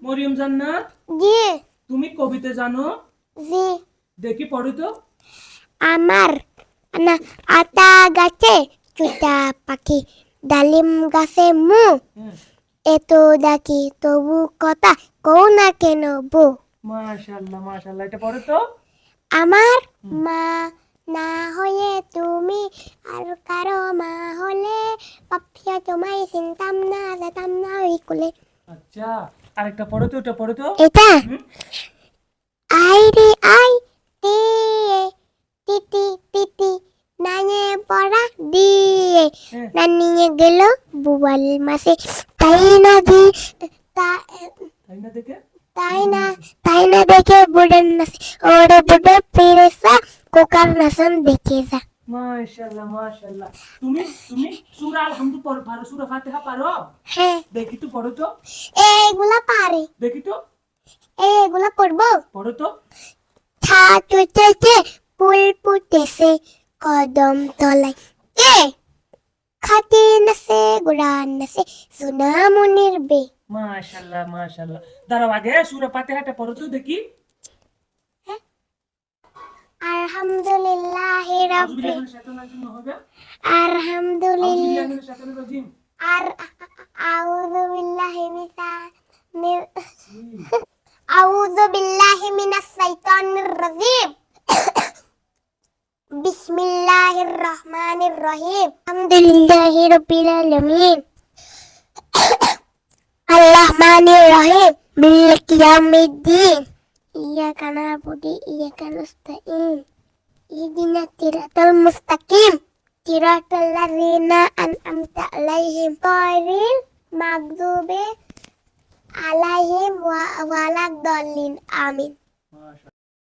মরিয়ম জান্নাত, জি তুমি কবিতা জানো? জি। দেখি পড়ো তো। আমার না আতা গাছে চুটা পাখি, ডালিম গাছে মু, হ্যাঁ, এত ডাকি তবু কথা কও না কেন বউ। মাশাআল্লাহ মাশাআল্লাহ, এটা পড়ো তো। আমার হুম। মা না হয়ে তুমি আর কারো মা হলে পাপিয়া তোমায় চিনতাম না যেতাম না ওই কোলে। আচ্ছা, আরেকটা পড়ো তো, ওটা পড়ো তো। এটা হুম, আই রে আই তে তিতি তিতি নায়ে পড়া দিয়ে হ্যাঁ, না নিয়ে গেল বুবাল মাসে, তাই না দি তা- তাই না দেখে তাই না তাই না দেখে বুড়ের নাচে, ওরে বুড়ে পেরেছা কোকার নাচন দেখে যা। মাশাআল্লাহ মাশাআল্লাহ। তুমি তুমি সূরা আল-হামদ পারো, সূরা ফাতিহা পারো? হ্যাঁ দেখি তো, পড়ো তো। এইগুলা পারে, দেখি তো, এইগুলা করবো। পড়ো তো। ছাদ উঠেছে ফুল ফুটেছে কদম তলায়, এ খাতে নাচে গোড়ান নাচে সোনামনির বে। মাশাআল্লাহ মাশাআল্লাহ। দাঁড়াও, আগে সূরা ফাতিহাটা পড়ো তো দেখি। আলহামদুলিল্লাহ আউযুবিল্লাহি রাব্বিল মিনাশ শাইতানির রাজিম হবে। আলহামদুলিল্লাহ আউযুবিল্লাহি মিনাশ শাইতানির রাজিম। আর আউযু বিল্লাহি মিনাশ হুম, আউযু বিল্লাহি মিনাশ শাইতানির রাজিম। বিসমিল্লাহির রহমানির রহিম। আলহামদুলিল্লাহি রাব্বিল আলামিন আর রহমানির রহিম মালিকি ইয়াউমিদ্দিন ইয়াকা না'বুদু ওয়া ইয়াকা নাস্তাঈন ইহদিনাস সিরাতাল মুস্তাকিম সিরাতাল লাযিনা আন'আমতা আলাইহিম গায়রিল মাগদুবি আলাইহিম ওয়ালাদ-দাল্লিন আমিন। মাশাআল্লাহ।